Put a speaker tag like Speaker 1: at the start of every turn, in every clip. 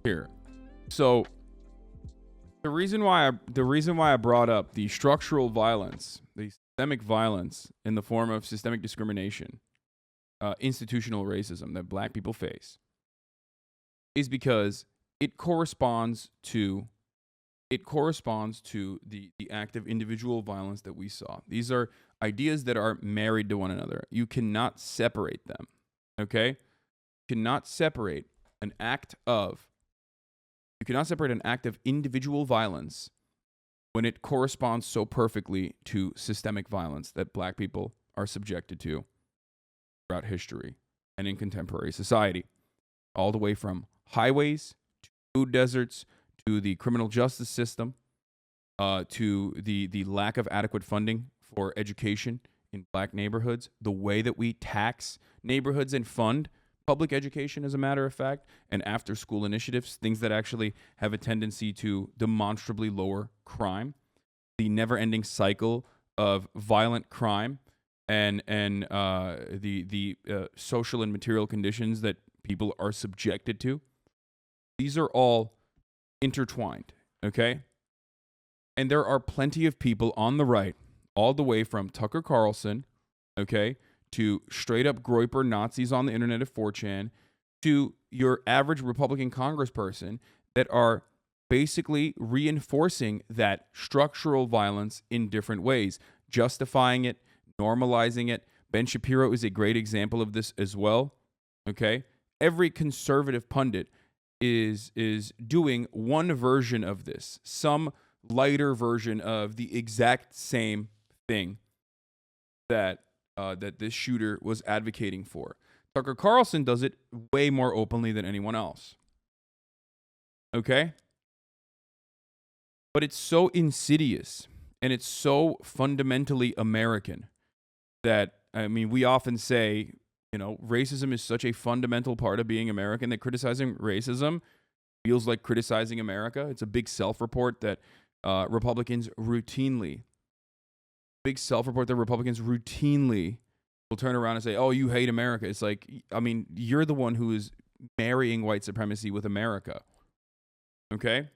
Speaker 1: here. So the reason why I brought up the structural violence, the systemic violence in the form of systemic discrimination, institutional racism that black people face, is because it corresponds to the act of individual violence that we saw. These are ideas that are married to one another. You cannot separate them. Okay? Cannot separate an act of individual violence when it corresponds so perfectly to systemic violence that black people are subjected to throughout history and in contemporary society, all the way from highways to food deserts to the criminal justice system, to the lack of adequate funding for education in black neighborhoods, the way that we tax neighborhoods and fund public education, as a matter of fact, and after school initiatives, things that actually have a tendency to demonstrably lower crime, the never ending cycle of violent crime, and the social and material conditions that people are subjected to. These are all intertwined, okay? And there are plenty of people on the right, all the way from Tucker Carlson, okay, to straight up Groyper Nazis on the internet of 4chan, to your average Republican congressperson, that are basically reinforcing that structural violence in different ways, justifying it, normalizing it. Ben Shapiro is a great example of this as well, okay? Every conservative pundit is doing one version of this, some lighter version of the exact same thing that this shooter was advocating for. Tucker Carlson does it way more openly than anyone else. Okay? But it's so insidious and it's so fundamentally American that, I mean, we often say, racism is such a fundamental part of being American that criticizing racism feels like criticizing America. It's a big self-report that Republicans routinely will turn around and say, oh, you hate America. It's like, I mean, you're the one who is marrying white supremacy with America. Okay?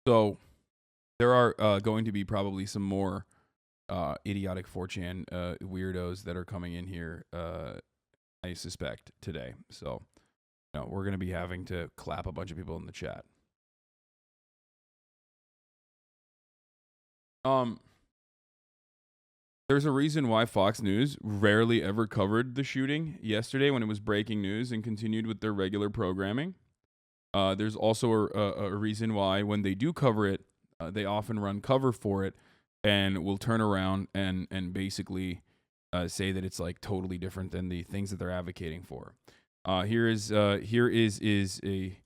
Speaker 1: So there are going to be probably some more idiotic 4chan weirdos that are coming in here, I suspect, today. So we're going to be having to clap a bunch of people in the chat. There's a reason why Fox News rarely ever covered the shooting yesterday when it was breaking news and continued with their regular programming. There's also a reason why when they do cover it, they often run cover for it and will turn around and basically say that it's like totally different than the things that they're advocating for. Here is a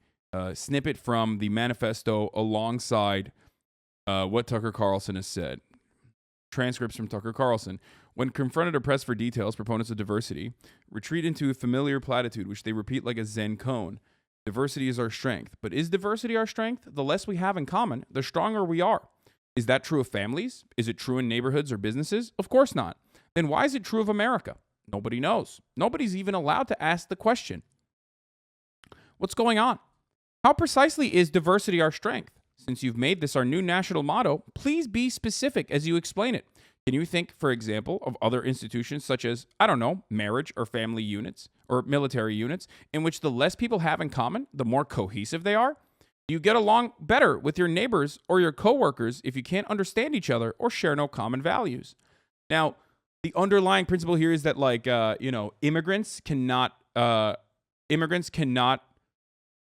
Speaker 1: snippet from the manifesto alongside what Tucker Carlson has said. Transcripts from Tucker Carlson. When confronted or pressed for details, proponents of diversity retreat into a familiar platitude which they repeat like a Zen koan. Diversity is our strength. But is diversity our strength? The less we have in common, the stronger we are. Is that true of families? Is it true in neighborhoods or businesses? Of course not. Then why is it true of America? Nobody knows. Nobody's even allowed to ask the question. What's going on? How precisely is diversity our strength? Since you've made this our new national motto, please be specific as you explain it. Can you think, for example, of other institutions such as, I don't know, marriage or family units or military units in which the less people have in common, the more cohesive they are? Do you get along better with your neighbors or your coworkers if you can't understand each other or share no common values? Now, the underlying principle here is that, like, immigrants cannot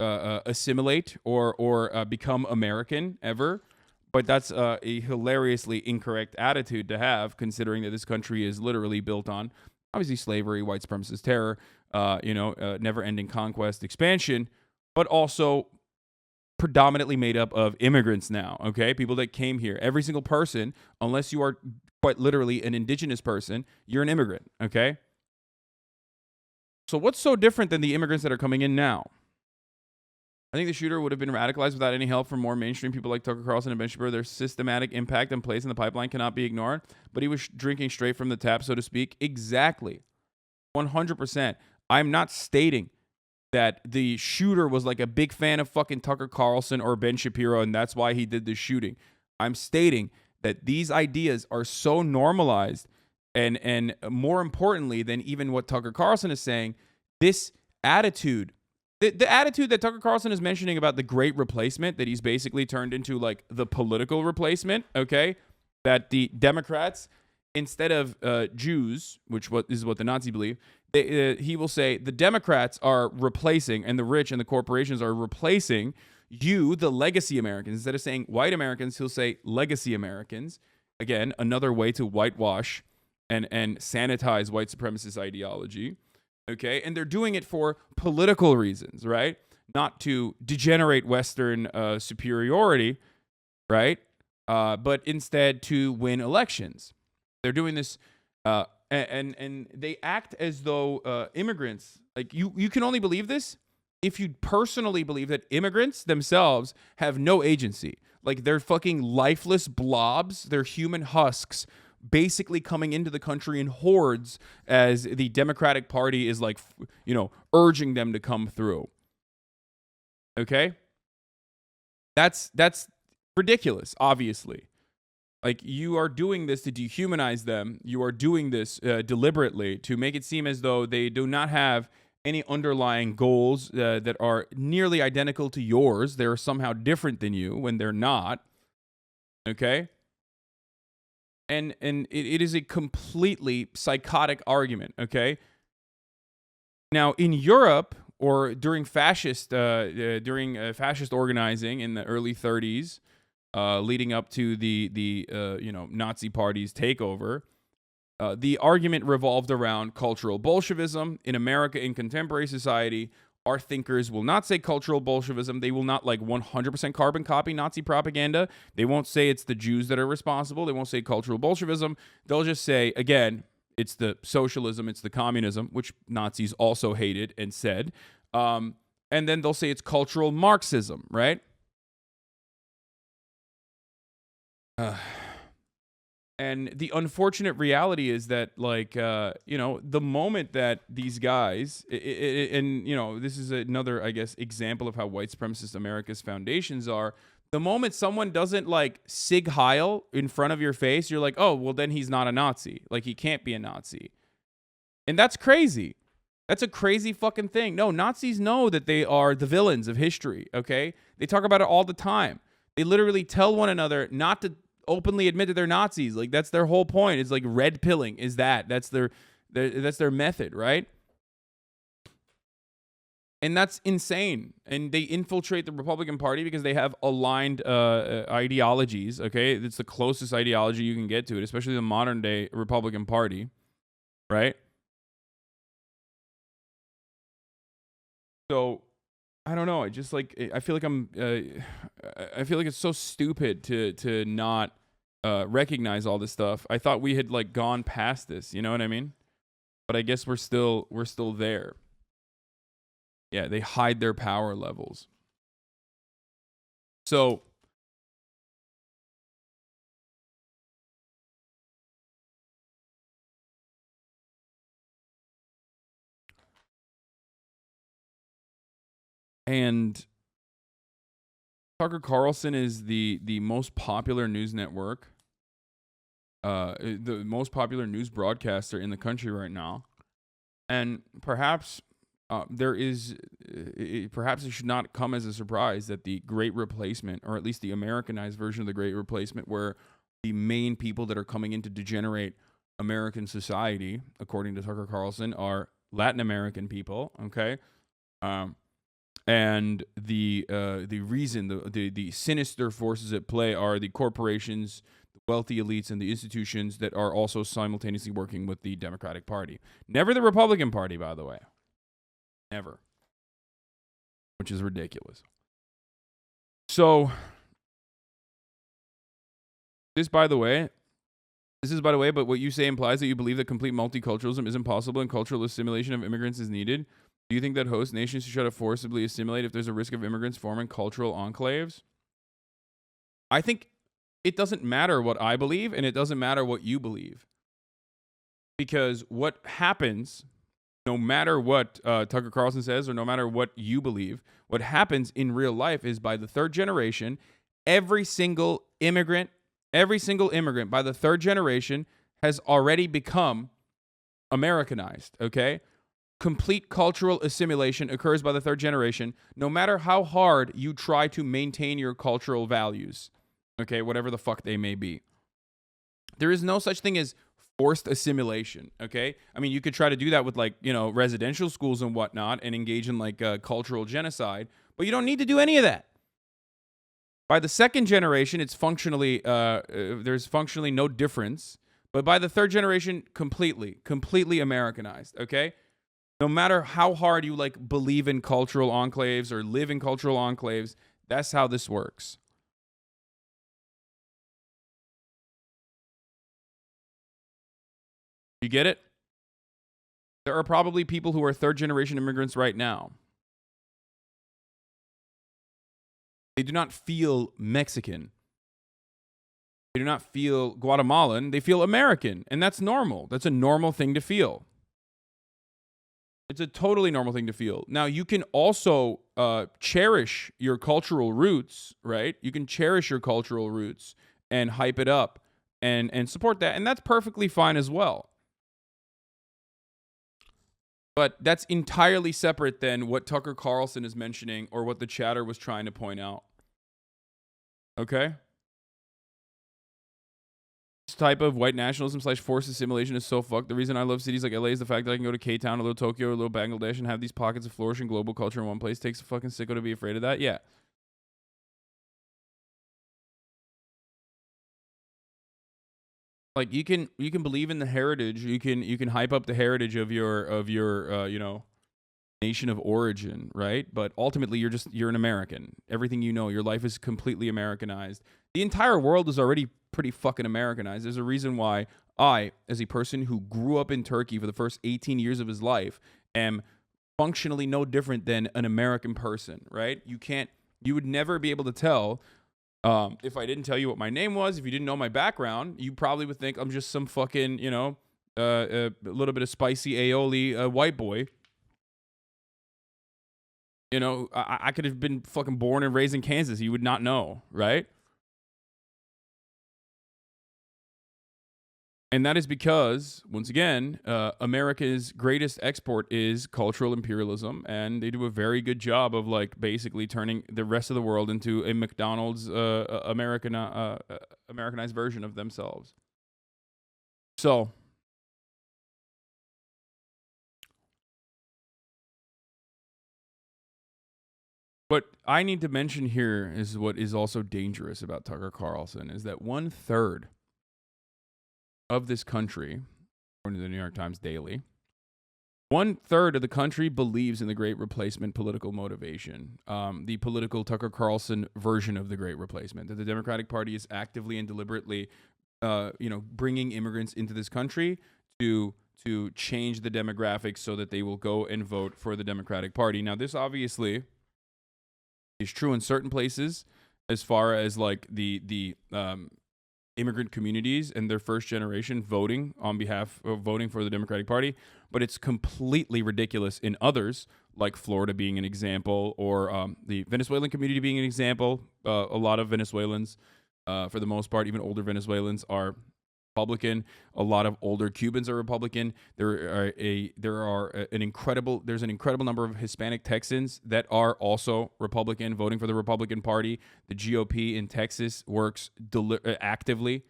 Speaker 1: assimilate or become American ever. But that's a hilariously incorrect attitude to have, considering that this country is literally built on, obviously, slavery, white supremacist terror, never-ending conquest, expansion, but also predominantly made up of immigrants now, okay? People that came here. Every single person, unless you are quite literally an indigenous person, you're an immigrant, okay? So what's so different than the immigrants that are coming in now? I think the shooter would have been radicalized without any help from more mainstream people like Tucker Carlson and Ben Shapiro. Their systematic impact and place in the pipeline cannot be ignored. But he was drinking straight from the tap, so to speak. Exactly. 100%. I'm not stating that the shooter was like a big fan of fucking Tucker Carlson or Ben Shapiro, and that's why he did the shooting. I'm stating that these ideas are so normalized, and more importantly than even what Tucker Carlson is saying, this attitude, the attitude that Tucker Carlson is mentioning about the great replacement, that he's basically turned into like the political replacement, okay? That the Democrats, instead of Jews, which is what the Nazi believe, he will say the Democrats are replacing, and the rich and the corporations are replacing you, the legacy Americans. Instead of saying white Americans, he'll say legacy Americans. Again, another way to whitewash and sanitize white supremacist ideology. Okay, and they're doing it for political reasons, right? Not to degenerate Western superiority, right? But instead to win elections. They're doing this, and they act as though immigrants, like you can only believe this if you personally believe that immigrants themselves have no agency. Like they're fucking lifeless blobs, they're human husks, basically coming into the country in hordes as the Democratic Party is like, urging them to come through. Okay? That's ridiculous, obviously. Like, you are doing this to dehumanize them. You are doing this deliberately to make it seem as though they do not have any underlying goals that are nearly identical to yours. They're somehow different than you when they're not. Okay? And it is a completely psychotic argument, okay? Now, in Europe, or during fascist organizing in the early 30s, leading up to the Nazi Party's takeover, the argument revolved around cultural Bolshevism. In America, in contemporary society, our thinkers will not say cultural Bolshevism. They will not 100% carbon copy Nazi propaganda. They won't say it's the Jews that are responsible. They won't say cultural Bolshevism. They'll just say, again, it's the socialism, it's the communism, which Nazis also hated and said. And then they'll say it's cultural Marxism, right? And the unfortunate reality is that, the moment that these guys, this is another, I guess, example of how white supremacist America's foundations are. The moment someone doesn't Sig Heil in front of your face, you're like, oh, well, then he's not a Nazi. Like, he can't be a Nazi. And that's crazy. That's a crazy fucking thing. No, Nazis know that they are the villains of history, okay? They talk about it all the time. They literally tell one another not to openly admit that they're Nazis. Like, that's their whole point. It's like red pilling is that's their method, right? And that's insane. And they infiltrate the Republican Party because they have aligned ideologies, okay? It's the closest ideology you can get to it, especially the modern day Republican Party, right? So I don't know. I just I feel like I feel like it's so stupid to not recognize all this stuff. I thought we had gone past this. You know what I mean? But I guess we're still there. Yeah, they hide their power levels. So and Tucker Carlson is the most popular news network, the most popular news broadcaster in the country right now, and perhaps perhaps it should not come as a surprise that the Great Replacement, or at least the Americanized version of the Great Replacement, where the main people that are coming in to degenerate American society, according to Tucker Carlson, are Latin American people. Okay. And the reason, the sinister forces at play are the corporations, the wealthy elites, and the institutions that are also simultaneously working with the Democratic Party. Never the Republican Party, by the way. Never. Which is ridiculous. So, this is by the way, but what you say implies that you believe that complete multiculturalism is impossible and cultural assimilation of immigrants is needed. Do you think that host nations should try to forcibly assimilate if there's a risk of immigrants forming cultural enclaves? I think it doesn't matter what I believe, and it doesn't matter what you believe. Because what happens, no matter what Tucker Carlson says or no matter what you believe, what happens in real life is by the third generation, every single immigrant by the third generation has already become Americanized, okay? Complete cultural assimilation occurs by the third generation, no matter how hard you try to maintain your cultural values, okay, whatever the fuck they may be. There is no such thing as forced assimilation, okay? I mean, you could try to do that with, like, you know, residential schools and whatnot and engage in, like, cultural genocide, but you don't need to do any of that. By the second generation, it's functionally, there's functionally no difference, but by the third generation, completely Americanized, okay? No matter how hard you, like, believe in cultural enclaves or live in cultural enclaves, that's how this works. You get it? There are probably people who are third generation immigrants right now. They do not feel Mexican. They do not feel Guatemalan. They feel American. And that's normal. That's a normal thing to feel. It's a totally normal thing to feel. Now, you can also cherish your cultural roots, right? You can cherish your cultural roots and hype it up and support that. And that's perfectly fine as well. But that's entirely separate than what Tucker Carlson is mentioning or what the chatter was trying to point out. Okay? This type of white nationalism / forced assimilation is so fucked. The reason I love cities like LA is the fact that I can go to K-Town, a little Tokyo, a little Bangladesh, and have these pockets of flourishing global culture in one place. Takes a fucking sicko to be afraid of that. Yeah. Like, you can believe in the heritage. You can hype up the heritage of your you know, nation of origin, right? But ultimately, you're an American. Everything you know, your life is completely Americanized. The entire world is already pretty fucking Americanized. There's a reason why I, as a person who grew up in Turkey for the first 18 years of his life, am functionally no different than an American person, right? You would never be able to tell if I didn't tell you what my name was. If you didn't know my background, you probably would think I'm just some fucking, you know, a little bit of spicy aioli white boy. You know, I could have been fucking born and raised in Kansas. You would not know, right? And that is because, once again, America's greatest export is cultural imperialism, and they do a very good job of, like, basically turning the rest of the world into a McDonald's Americanized version of themselves. So, what I need to mention here is what is also dangerous about Tucker Carlson is that 1/3 of this country, according to the New York Times Daily, 1/3 of the country believes in the Great Replacement political motivation, the political Tucker Carlson version of the Great Replacement, that the Democratic Party is actively and deliberately, you know, bringing immigrants into this country to change the demographics so that they will go and vote for the Democratic Party. Now, this obviously is true in certain places, as far as, like, the immigrant communities and their first generation voting for the Democratic Party, but it's completely ridiculous in others, like Florida being an example, or the Venezuelan community being an example. A lot of Venezuelans, for the most part, even older Venezuelans, are Republican. A lot of older Cubans are Republican. There's an incredible number of Hispanic Texans that are also Republican, voting for the Republican Party. The GOP in Texas works actively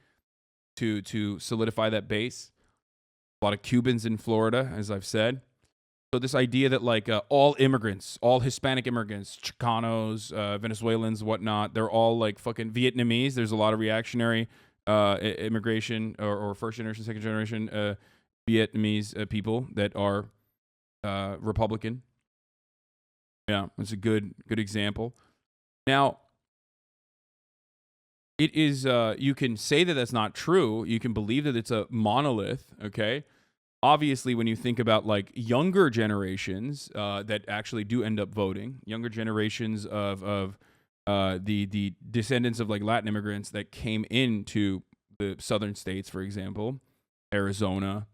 Speaker 1: to solidify that base. A lot of Cubans in Florida, as I've said. So this idea that, like, all immigrants, all Hispanic immigrants, Chicanos, Venezuelans, whatnot, they're all, like, fucking Vietnamese. There's a lot of reactionary immigration or first generation, second generation Vietnamese people that are Republican. Yeah, it's a good example. Now, it is, you can say that that's not true. You can believe that it's a monolith, okay? obviously, when you think about like younger generations that actually do end up voting, younger generations of the descendants of like Latin immigrants that came into the southern states, for example, Arizona,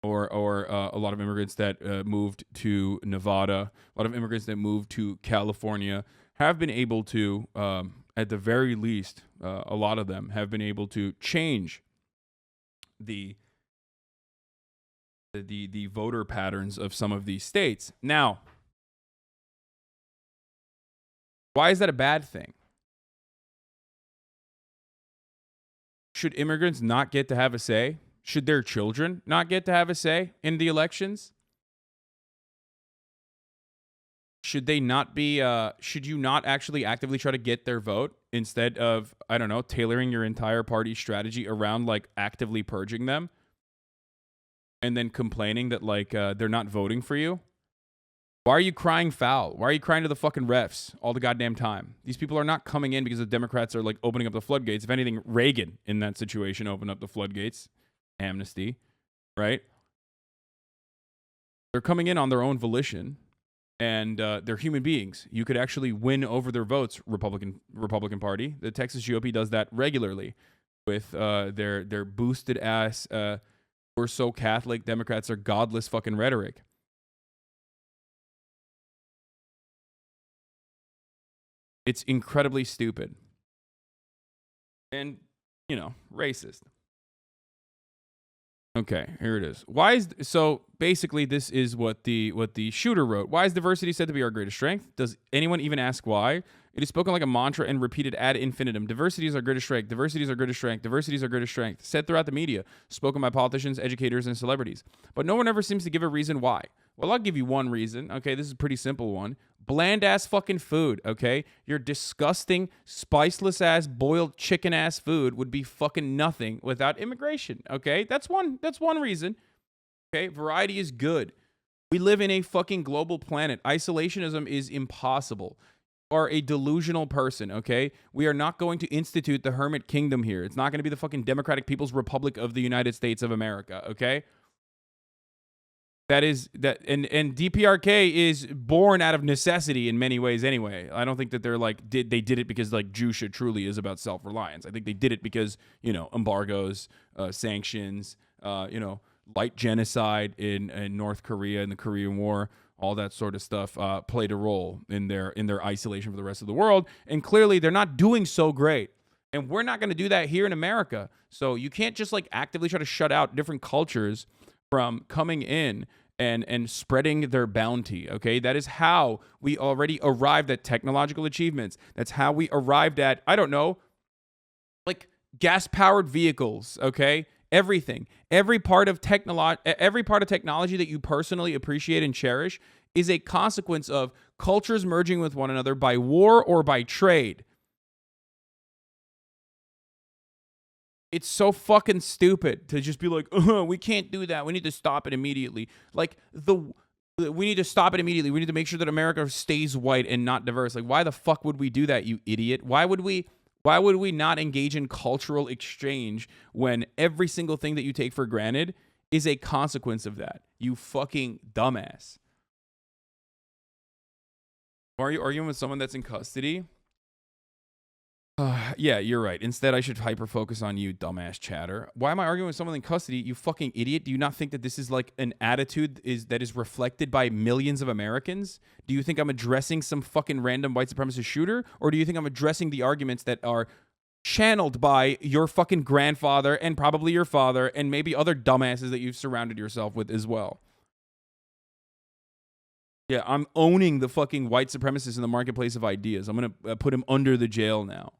Speaker 1: or a lot of immigrants that moved to Nevada, a lot of immigrants that moved to California have been able to, at the very least, a lot of them have been able to change the voter patterns of some of these states. Now, why is that a bad thing? Should immigrants not get to have a say? Should their children not get to have a say in the elections? Should they not be, should you not actually actively try to get their vote instead of, I don't know, tailoring your entire party strategy around like actively purging them and then complaining that like they're not voting for you? Why are you crying foul? Why are you crying to the fucking refs all the goddamn time? These people are not coming in because the Democrats are like opening up the floodgates. If anything, Reagan in that situation opened up the floodgates. Amnesty, right? They're coming in on their own volition, and they're human beings. You could actually win over their votes, Republican Party. The Texas GOP does that regularly with their boosted ass, we're so Catholic, Democrats are godless fucking rhetoric. It's incredibly stupid. And, you know, racist. Okay, here it is. So basically this is what the shooter wrote. Why is diversity said to be our greatest strength? Does anyone even ask why? It is spoken like a mantra and repeated ad infinitum. Diversity is our greatest strength. Diversity is our greatest strength. Diversity is our greatest strength. Said throughout the media, spoken by politicians, educators, and celebrities. But no one ever seems to give a reason why. Well, I'll give you one reason. Okay, this is a pretty simple one. Bland ass fucking food, okay? Your disgusting, spiceless ass, boiled chicken ass food would be fucking nothing without immigration, okay? That's one reason. Okay, variety is good. We live in a fucking global planet. Isolationism is impossible. You are a delusional person, okay? We are not going to institute the hermit kingdom here. It's not going to be the fucking Democratic People's Republic of the United States of America, okay? And DPRK is born out of necessity in many ways anyway. I don't think that they're like they did it because like Jusha truly is about self-reliance. I think they did it because, you know, embargoes, sanctions, light genocide in North Korea and the Korean War, all that sort of stuff played a role in their isolation for the rest of the world. And clearly they're not doing so great. And we're not going to do that here in America. So you can't just like actively try to shut out different cultures from coming in and spreading their bounty, okay? That is how we already arrived at technological achievements. That's how we arrived at, I don't know, like gas-powered vehicles, okay? Everything. Every part of technology that you personally appreciate and cherish is a consequence of cultures merging with one another by war or by trade. It's so fucking stupid to just be like, we can't do that. We need to stop it immediately. Like, we need to stop it immediately. We need to make sure that America stays white and not diverse. Like, why the fuck would we do that, you idiot? Why would we not engage in cultural exchange when every single thing that you take for granted is a consequence of that? You fucking dumbass. Are you arguing with someone that's in custody? Yeah, you're right. Instead, I should hyper-focus on you, dumbass chatter. Why am I arguing with someone in custody? You fucking idiot. Do you not think that this is like an attitude that is reflected by millions of Americans? Do you think I'm addressing some fucking random white supremacist shooter? Or do you think I'm addressing the arguments that are channeled by your fucking grandfather and probably your father and maybe other dumbasses that you've surrounded yourself with as well? Yeah, I'm owning the fucking white supremacist in the marketplace of ideas. I'm going to put him under the jail now.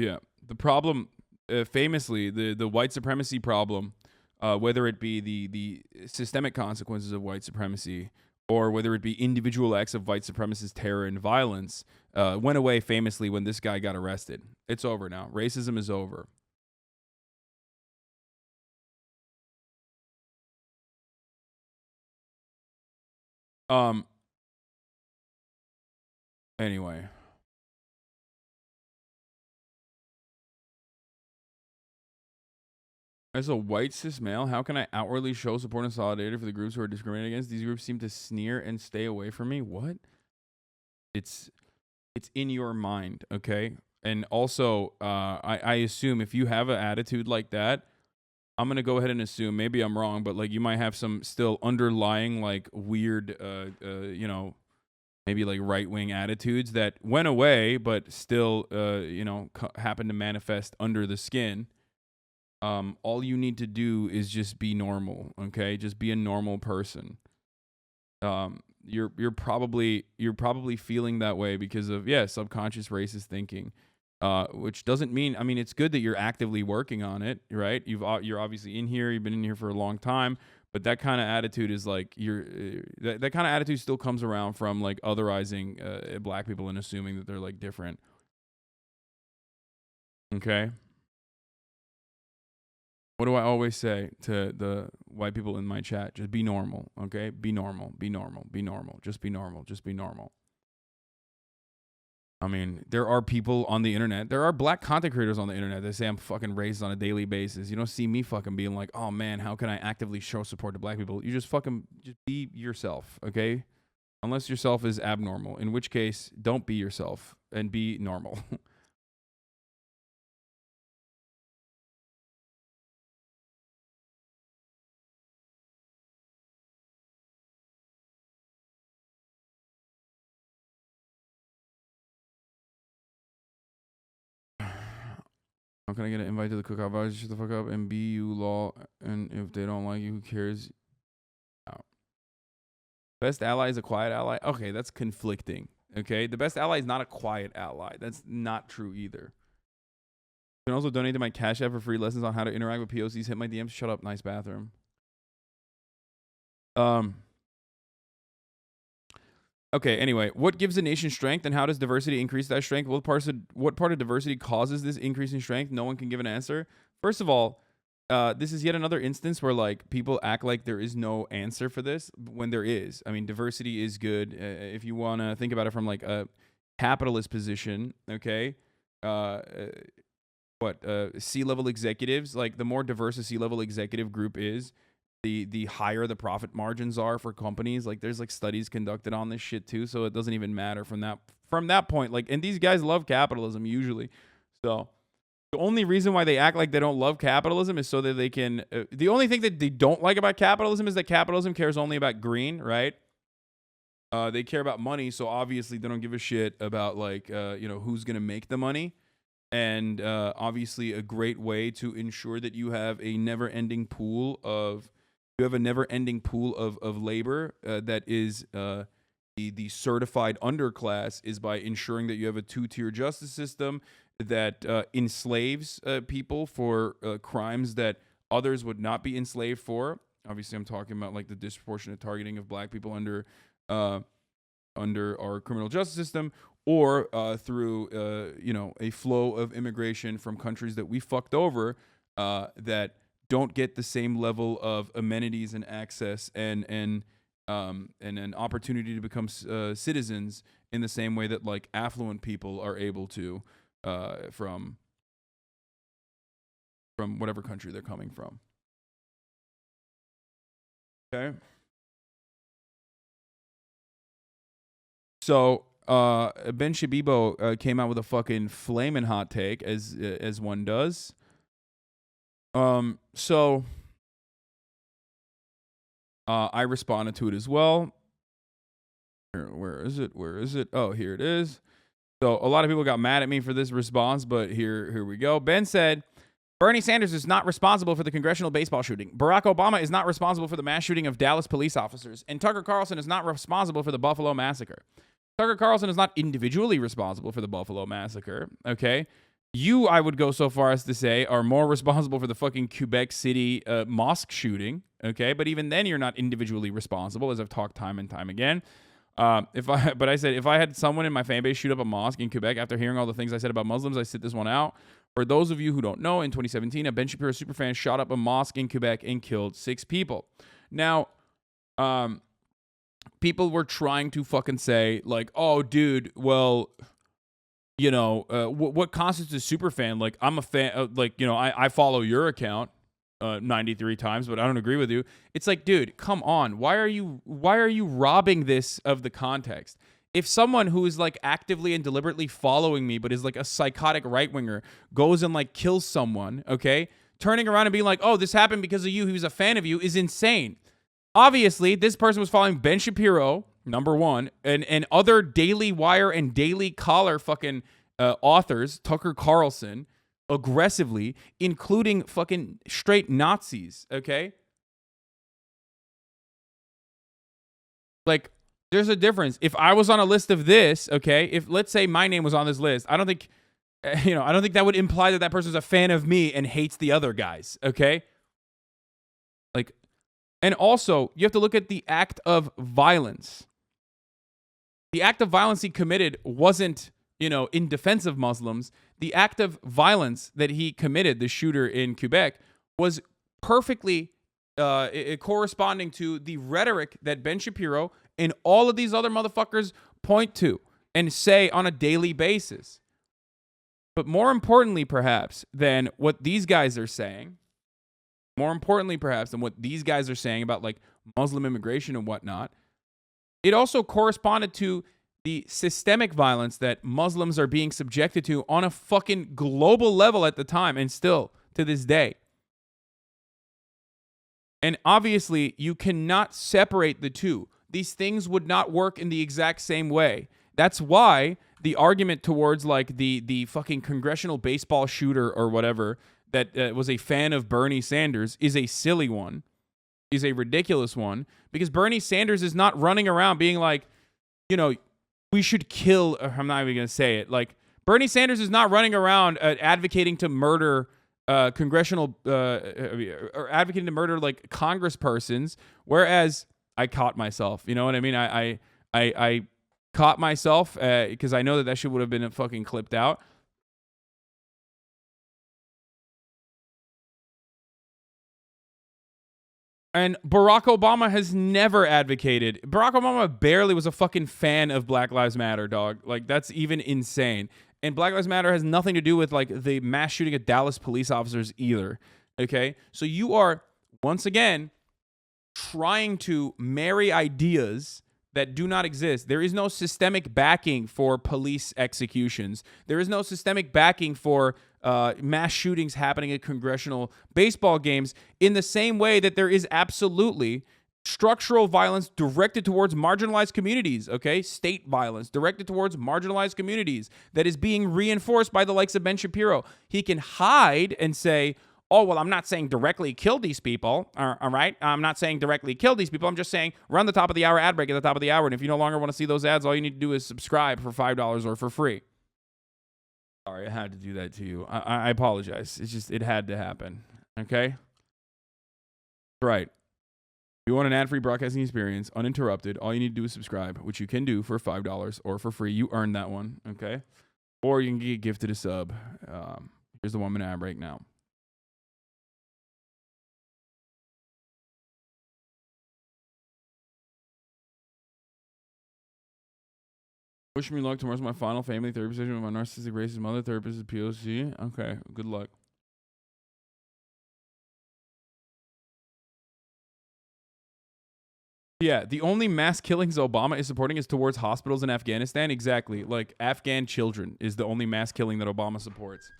Speaker 1: Yeah, the problem, famously, the white supremacy problem, whether it be the systemic consequences of white supremacy or whether it be individual acts of white supremacist terror and violence, went away famously when this guy got arrested. It's over now. Racism is over. Anyway. As a white cis male, how can I outwardly show support and solidarity for the groups who are discriminated against? These groups seem to sneer and stay away from me. What? It's in your mind, okay? And also, I assume if you have an attitude like that, I'm gonna go ahead and assume, maybe I'm wrong, but like you might have some still underlying like weird, you know, maybe like right-wing attitudes that went away, but still, you know, happen to manifest under the skin. All you need to do is just be normal, okay? Just be a normal person. You're probably feeling that way because of subconscious racist thinking, which doesn't mean, I mean, it's good that you're actively working on it, right? You're obviously in here, you've been in here for a long time, but that kind of attitude is like that kind of attitude still comes around from like otherizing black people and assuming that they're like different. Okay. What do I always say to the white people in my chat? Just be normal, okay? Be normal, be normal, be normal. Just be normal, just be normal. I mean, there are people on the internet. There are black content creators on the internet that say I'm fucking racist on a daily basis. You don't see me fucking being like, oh man, how can I actively show support to black people? You just be yourself, okay? Unless yourself is abnormal, in which case, don't be yourself and be normal. How can I get an invite to the cookout? Vibes, shut the fuck up and be you law. And if they don't like you, who cares? Oh. Best ally is a quiet ally. Okay, that's conflicting. Okay, the best ally is not a quiet ally. That's not true either. You can also donate to my Cash App for free lessons on how to interact with POCs. Hit my DMs. Shut up, nice bathroom. Okay, anyway, what gives a nation strength and how does diversity increase that strength? What part of diversity causes this increase in strength? No one can give an answer. First of all, this is yet another instance where like people act like there is no answer for this when there is. I mean, diversity is good. If you want to think about it from like a capitalist position, okay? C-level executives, like the more diverse a C-level executive group is, the higher the profit margins are for companies. Like there's like studies conducted on this shit too, so it doesn't even matter from that point. Like, and these guys love capitalism usually. So the only reason why they act like they don't love capitalism is so that they can the only thing that they don't like about capitalism is that capitalism cares only about green, right? They care about money, so obviously they don't give a shit about like you know, who's gonna make the money. And obviously a great way to ensure that you have a never-ending pool of labor that is the certified underclass is by ensuring that you have a two-tier justice system that enslaves people for crimes that others would not be enslaved for. Obviously, I'm talking about like the disproportionate targeting of black people under our criminal justice system, or through you know, a flow of immigration from countries that we fucked over that don't get the same level of amenities and access and an opportunity to become citizens in the same way that like affluent people are able to from whatever country they're coming from. Okay. So Ben Shabibo came out with a fucking flaming hot take, as one does. So I responded to it as well. Where is it? Oh, here it is. So a lot of people got mad at me for this response, but here we go. Ben said, Bernie Sanders is not responsible for the congressional baseball shooting. Barack Obama is not responsible for the mass shooting of Dallas police officers. And Tucker Carlson is not responsible for the Buffalo massacre. Tucker Carlson is not individually responsible for the Buffalo massacre, okay? You, I would go so far as to say, are more responsible for the fucking Quebec City mosque shooting, okay? But even then, you're not individually responsible, as I've talked time and time again. But I said, if I had someone in my fan base shoot up a mosque in Quebec after hearing all the things I said about Muslims, I sit this one out. For those of you who don't know, in 2017, a Ben Shapiro superfan shot up a mosque in Quebec and killed 6 people. Now, people were trying to fucking say, like, oh, dude, well, you know, what constitutes a super fan? Like, I'm a fan, like, you know, I follow your account 93 times, but I don't agree with you. It's like, dude, come on. Why are you robbing this of the context? If someone who is like actively and deliberately following me, but is like a psychotic right winger, goes and like kills someone, okay, turning around and being like, oh, this happened because of you, he was a fan of you, is insane. Obviously, this person was following Ben Shapiro, number one, and other Daily Wire and Daily Caller fucking authors, Tucker Carlson, aggressively, including fucking straight Nazis, okay? Like, there's a difference. If I was on a list of this, okay, if let's say my name was on this list, I don't think, I don't think that would imply that that person's a fan of me and hates the other guys, okay? Like, and also, you have to look at the act of violence. The act of violence he committed wasn't, in defense of Muslims. The act of violence that he committed, the shooter in Quebec, was perfectly corresponding to the rhetoric that Ben Shapiro and all of these other motherfuckers point to and say on a daily basis. But more importantly, perhaps, than what these guys are saying, about like Muslim immigration and whatnot, it also corresponded to the systemic violence that Muslims are being subjected to on a fucking global level at the time and still to this day. And obviously, you cannot separate the two. These things would not work in the exact same way. That's why the argument towards like the fucking congressional baseball shooter or whatever that was a fan of Bernie Sanders is a silly one, is a ridiculous one, because Bernie Sanders is not running around being like, we should kill, I'm not even going to say it. Like, Bernie Sanders is not running around advocating to murder or advocating to murder like congresspersons, whereas I caught myself. You know what I mean? I caught myself because I know that shit would have been fucking clipped out. And Barack Obama has never advocated. Barack Obama barely was a fucking fan of Black Lives Matter, dog. Like, that's even insane. And Black Lives Matter has nothing to do with, like, the mass shooting of Dallas police officers either. Okay? So you are, once again, trying to marry ideas that do not exist. There is no systemic backing for police executions. There is no systemic backing for mass shootings happening at congressional baseball games, in the same way that there is absolutely structural violence directed towards marginalized communities, okay? State violence directed towards marginalized communities that is being reinforced by the likes of Ben Shapiro. He can hide and say, oh, well, I'm not saying directly kill these people, all right? I'm not saying directly kill these people. I'm just saying run the top of the hour ad break at the top of the hour, and if you no longer want to see those ads, all you need to do is subscribe for $5 or for free. Sorry, I had to do that to you. I apologize. It's just, it had to happen. Okay? Right. If you want an ad-free broadcasting experience, uninterrupted, all you need to do is subscribe, which you can do for $5 or for free. You earned that one, okay? Or you can get gifted a sub. Here's the 1 minute ad break now. Wish me luck. Tomorrow's my final family therapy session with my narcissistic racist mother. Therapist is POC. Okay, good luck. Yeah, the only mass killings Obama is supporting is towards hospitals in Afghanistan. Exactly. Like, Afghan children is the only mass killing that Obama supports.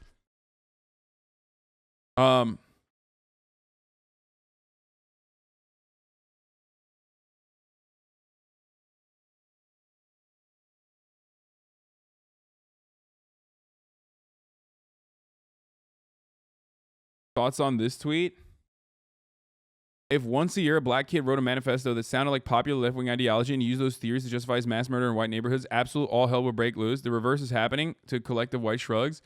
Speaker 1: Thoughts on this tweet? If once a year a black kid wrote a manifesto that sounded like popular left-wing ideology and used those theories to justify his mass murder in white neighborhoods, absolute all hell would break loose. The reverse is happening to collective white shrugs.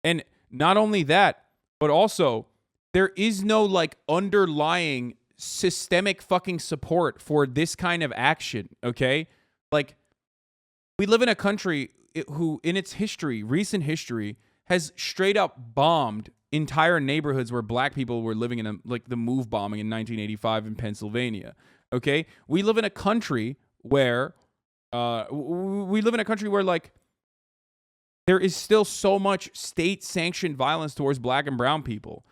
Speaker 1: And not only that, but also there is no like underlying systemic fucking support for this kind of action, okay? Like, we live in a country who, in its history, recent history, has straight up bombed entire neighborhoods where black people were living in, like the move bombing in 1985 in Pennsylvania. Okay, we live in a country where, like there is still so much state-sanctioned violence towards black and brown people.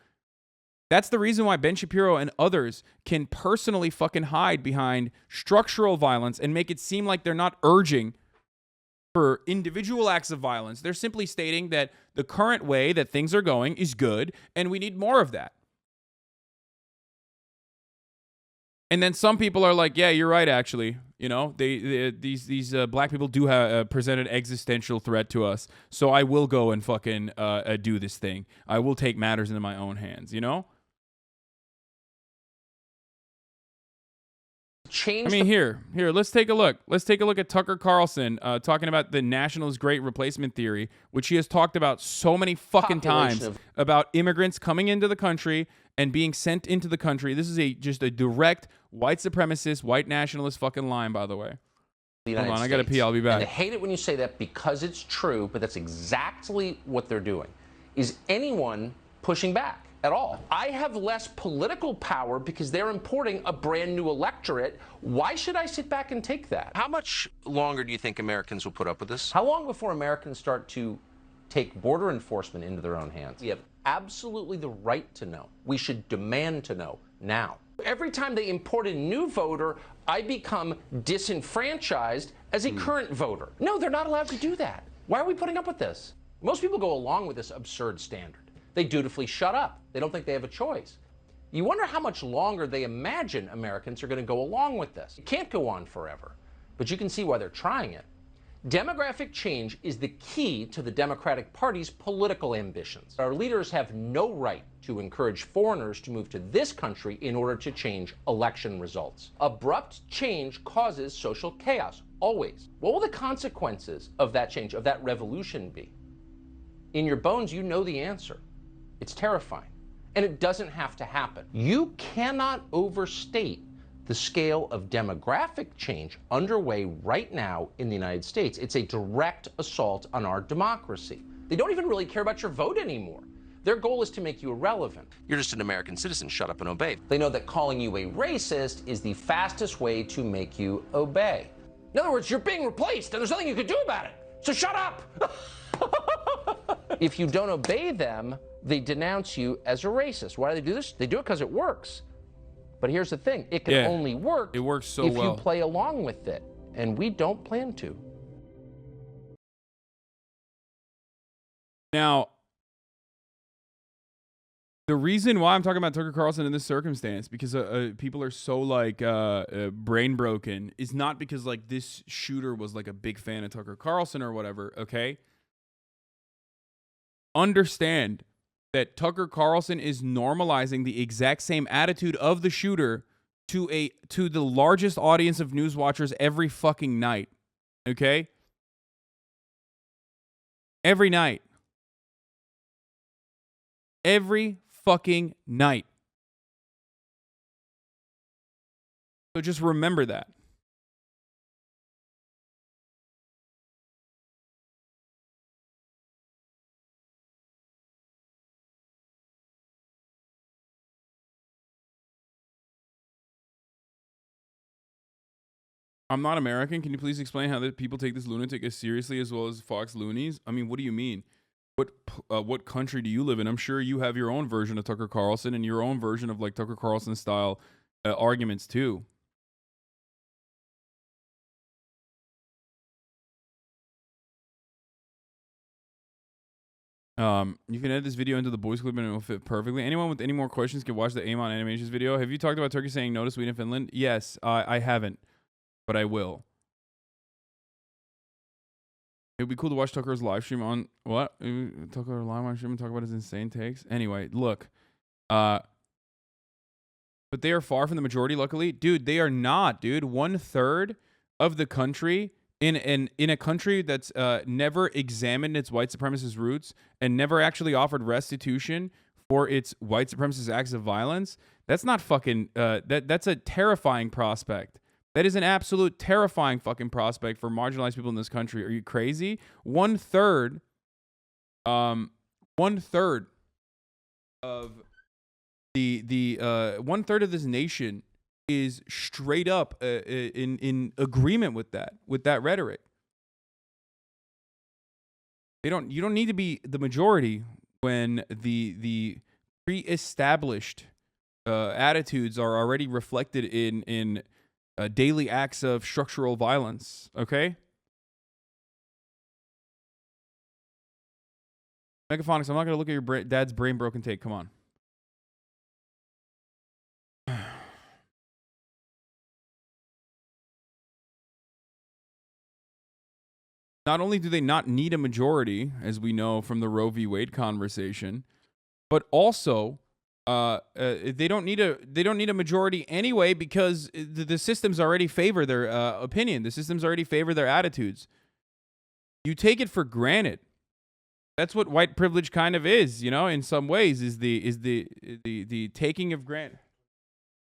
Speaker 1: That's the reason why Ben Shapiro and others can personally fucking hide behind structural violence and make it seem like they're not urging for individual acts of violence. They're simply stating that the current way that things are going is good and we need more of that. And then some people are like, yeah, you're right, actually. You know, these black people do present an existential threat to us. So I will go and fucking do this thing. I will take matters into my own hands, you know? I mean, here, let's take a look. Let's take a look at Tucker Carlson talking about the Nationals' great replacement theory, which he has talked about so many fucking times about immigrants coming into the country and being sent into the country. This is just a direct white supremacist, white nationalist fucking line, by the way. Hold on, I gotta pee. I'll be back.
Speaker 2: And they hate it when you say that because it's true, but that's exactly what they're doing. Is anyone pushing back at all? I have less political power because they're importing a brand new electorate. Why should I sit back and take that?
Speaker 3: How much longer do you think Americans will put up with this?
Speaker 2: How long before Americans start to take border enforcement into their own hands? We have absolutely the right to know. We should demand to know now. Every time they import a new voter, I become disenfranchised as a current voter. No, they're not allowed to do that. Why are we putting up with this? Most people go along with this absurd standard. They dutifully shut up. They don't think they have a choice. You wonder how much longer they imagine Americans are going to go along with this. It can't go on forever, but you can see why they're trying it. Demographic change is the key to the Democratic Party's political ambitions. Our leaders have no right to encourage foreigners to move to this country in order to change election results. Abrupt change causes social chaos, always. What will the consequences of that change, of that revolution be? In your bones, you know the answer. It's terrifying. And it doesn't have to happen. You cannot overstate the scale of demographic change underway right now in the United States. It's a direct assault on our democracy. They don't even really care about your vote anymore. Their goal is to make you irrelevant.
Speaker 3: You're just an American citizen. Shut up and obey.
Speaker 2: They know that calling you a racist is the fastest way to make you obey. In other words, you're being replaced and there's nothing you can do about it. So shut up! If you don't obey them, they denounce you as a racist. Why do they do this? They do it because it works. But here's the thing. It can only work
Speaker 1: it works so
Speaker 2: if
Speaker 1: well.
Speaker 2: you play along with it. And we don't plan to.
Speaker 1: Now, the reason why I'm talking about Tucker Carlson in this circumstance, because people are so like brain broken, is not because like this shooter was like a big fan of Tucker Carlson or whatever, okay? Understand that Tucker Carlson is normalizing the exact same attitude of the shooter to the largest audience of news watchers every fucking night. Okay? Every night. Every fucking night. So just remember that. I'm not American. Can you please explain how the people take this lunatic as seriously as well as Fox loonies? I mean, what do you mean? What country do you live in? I'm sure you have your own version of Tucker Carlson and your own version of like Tucker Carlson style arguments too. You can edit this video into the boys clip and it will fit perfectly. Anyone with any more questions can watch the Amon Animations video. Have you talked about Turkey saying no to Sweden and Finland? Yes, I haven't, but I will. It would be cool to watch Tucker's live stream on what? Tucker live on stream and talk about his insane takes. Anyway, look, but they are far from the majority. Luckily, dude, they are not, dude. 1/3 of the country in a country that's never examined its white supremacist roots and never actually offered restitution for its white supremacist acts of violence, that's not fucking that's a terrifying prospect. That is an absolute terrifying fucking prospect for marginalized people in this country. Are you crazy? One third of the 1/3 of this nation is straight up in agreement with that rhetoric. You don't need to be the majority when the pre-established attitudes are already reflected in daily acts of structural violence. Okay. Megaphonics, I'm not gonna look at your dad's brain broken take. Come on. Not only do they not need a majority, as we know from the Roe v. Wade conversation, but also they don't need a majority anyway because the systems already favor their opinion. The systems already favor their attitudes. You take it for granted. That's what white privilege kind of is, you know. In some ways, is the taking of granted.